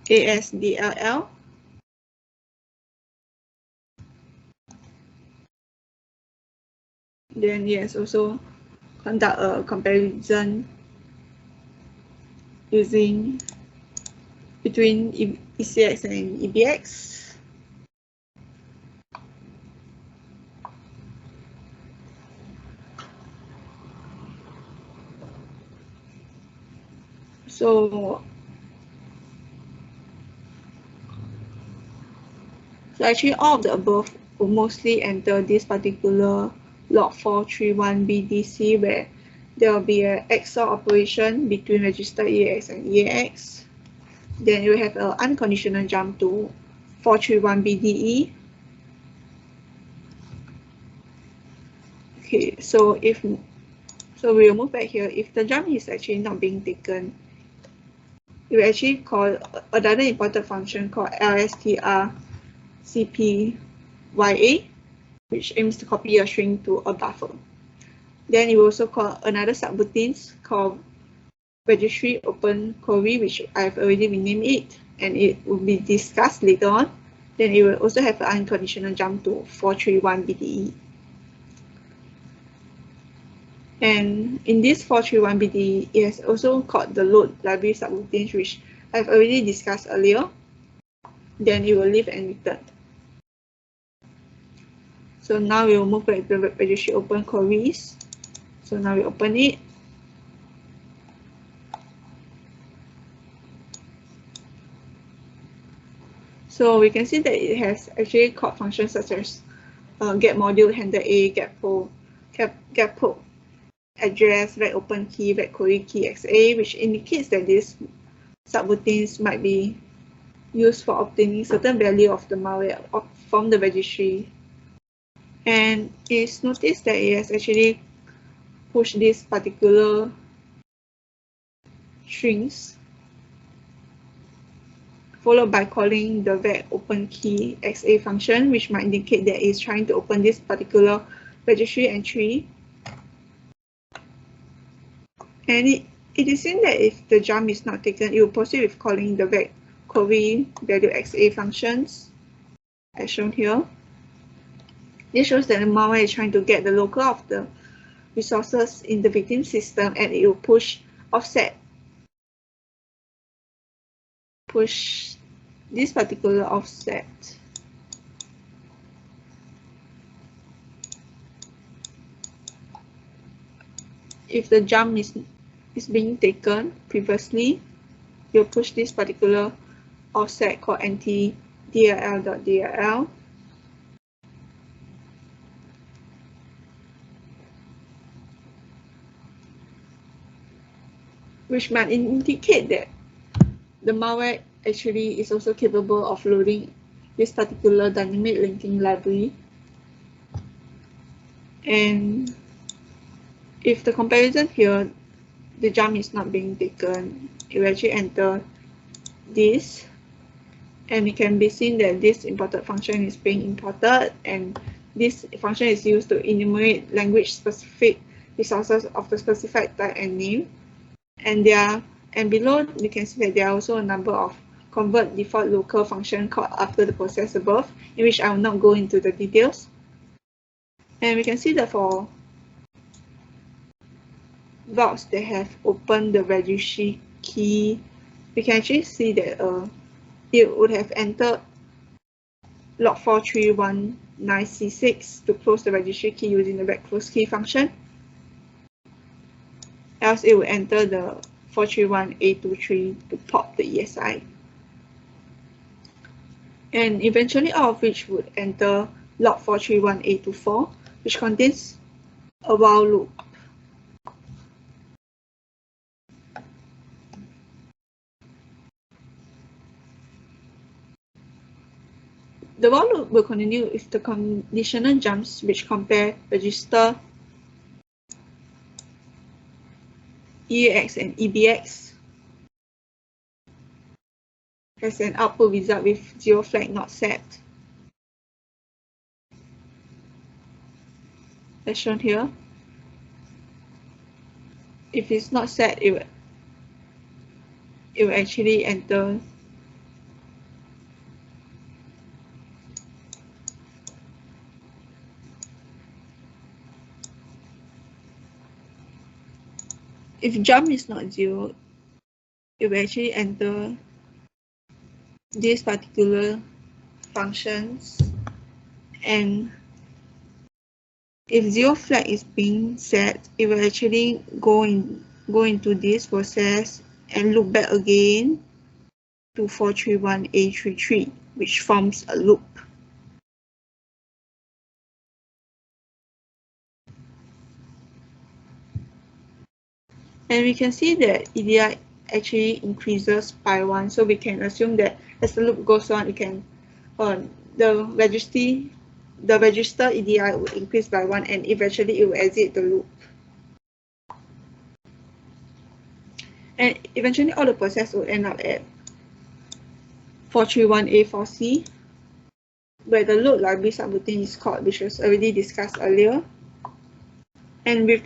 ASDLL. Then yes, also conduct a comparison using between ECX and EBX. So actually all of the above will mostly enter this particular log431BDC, where there will be an XOR operation between register EAX and EAX. Then you have an unconditional jump to 431BDE. Okay, so we'll move back here. If the jump is actually not being taken, you will actually call another important function called LSTR CPYA, which aims to copy a string to a buffer. Then you will also call another subroutines called registry open query, which I've already renamed it, and it will be discussed later on. Then it will also have an unconditional jump to 431BDE. And in this 431BDE, it has also called the load library subroutines, which I've already discussed earlier. Then it will leave and return. So now we will move back to the registry open queries. So now we open it. So we can see that it has actually called functions such as get module, handle A, get poll, address, read open key, read query key XA, which indicates that these subroutines might be used for obtaining certain value of the malware from the registry. And it's noticed that it has actually pushed this particular strings followed by calling the read open key XA function, which might indicate that it's trying to open this particular registry entry. And it is seen that if the jump is not taken, it will proceed with calling the read query value XA functions, as shown here. This shows that the malware is trying to get the local of the resources in the victim system, and it will push this particular offset. If the jump is being taken previously, you'll push this particular offset called anti-DLL.DLL. Which might indicate that the malware actually is also capable of loading this particular dynamic linking library. And if the comparison here, the jump is not being taken, it will actually enter this, and it can be seen that this imported function is being imported, and this function is used to enumerate language specific resources of the specified type and name. And below you can see that there are also a number of convert default local function called after the process above, in which I will not go into the details. And we can see that for routes that have opened the registry key, we can actually see that it would have entered log431.9c6 to close the registry key using the read close key function. Else it will enter the 431.A23 to pop the ESI. And eventually all of which would enter log431.A24, which contains a while loop. The while loop will continue if the conditional jumps which compare register EAX and EBX has an output result with 0 flag not set, as shown here. If it's not set, it will actually enter if jump is not 0, it will actually enter this particular functions, and if 0 flag is being set, it will actually go into this process and loop back again to 431A33, which forms a loop. And we can see that EDI actually increases by 1, so we can assume that as the loop goes on, it can the register EDI will increase by 1, and eventually it will exit the loop. And eventually all the process will end up at 431A4C, where the load library subroutine is called, which was already discussed earlier. And with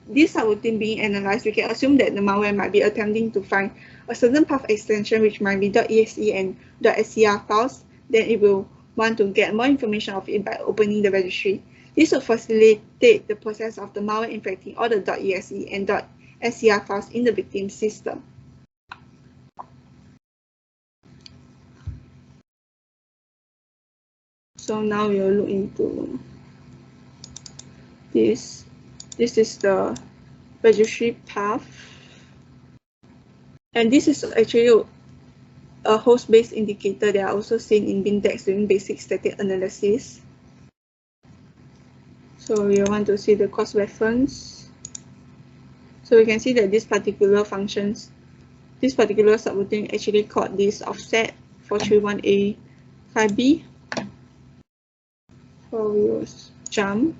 this subroutine being analyzed, we can assume that the malware might be attempting to find a certain path extension, which might be .exe and .scr files. Then it will want to get more information of it by opening the registry. This will facilitate the process of the malware infecting all the .exe and .scr files in the victim system. So now we will look into this. This is the registry path, and this is actually a host-based indicator that are also seen in Bindex during basic static analysis. So we want to see the cost reference. So we can see that this particular subroutine actually called this offset 431A5B. So we will jump.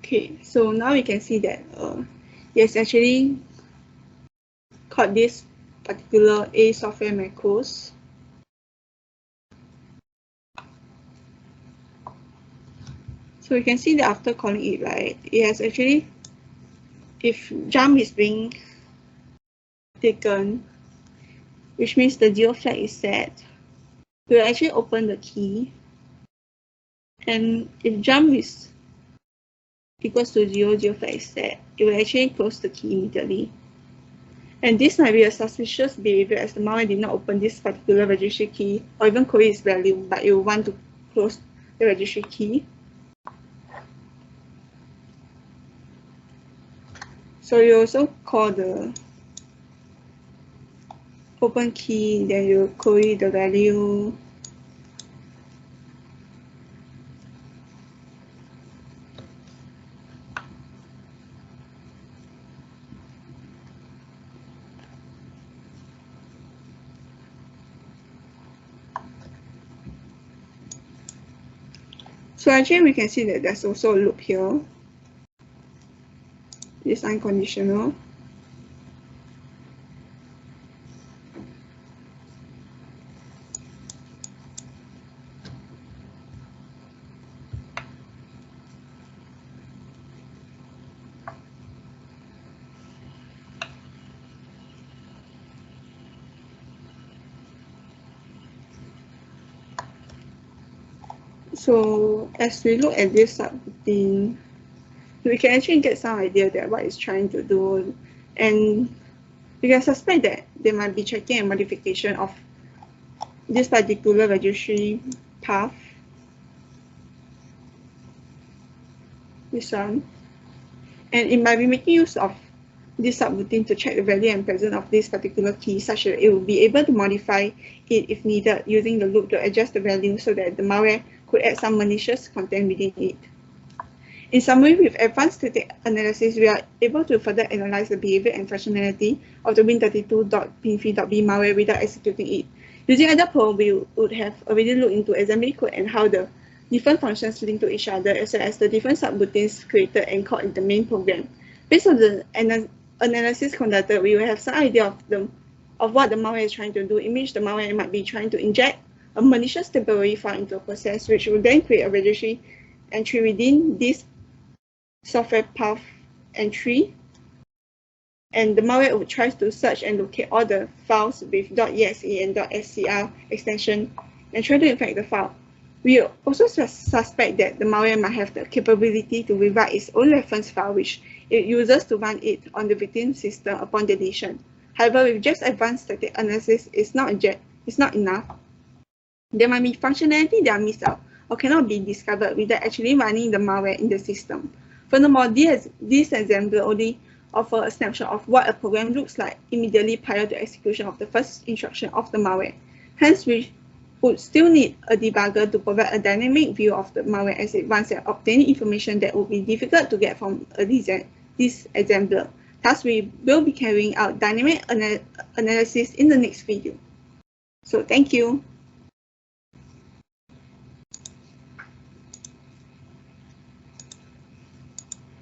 Okay, so now we can see that it's actually called this particular A software macros. So we can see that after calling it, right, it has actually, if jump is being taken, which means the 0 flag is set, we will actually open the key. And if jump is equals to 0, 0 flag is set, it will actually close the key immediately. And this might be a suspicious behavior as the malware did not open this particular registry key or even query its value, but it will want to close the registry key. So you also call the open key, then you query the value. So actually we can see that there's also a loop here. It's unconditional. So as we look at this subroutine, we can actually get some idea that what it's trying to do, and we can suspect that they might be checking a modification of this particular registry path. This one, and it might be making use of this subroutine to check the value and presence of this particular key, such that it will be able to modify it if needed using the loop to adjust the value so that the malware could add some malicious content within it. In summary, with advanced static analysis, we are able to further analyze the behavior and functionality of the Win32.Pinfi.B malware without executing it. Using other probe, we would have already looked into assembly code and how the different functions link to each other, as well as the different subroutines created and called in the main program. Based on the analysis conducted, we will have some idea of what the malware is trying to do, in which the malware might be trying to inject a malicious temporary file into a process, which will then create a registry entry within this software path entry. And the malware will try to search and locate all the files with .exe and .scr extension and try to infect the file. We also suspect that the malware might have the capability to rewrite its own reference file, which it uses to run it on the victim system upon deletion. However, with just advanced static analysis, it's not enough. There might be functionality that are missed out or cannot be discovered without actually running the malware in the system. Furthermore, this example only offer a snapshot of what a program looks like immediately prior to execution of the first instruction of the malware. Hence, we would still need a debugger to provide a dynamic view of the malware as it runs and obtaining information that would be difficult to get from this example. Thus, we will be carrying out dynamic analysis in the next video. So, thank you.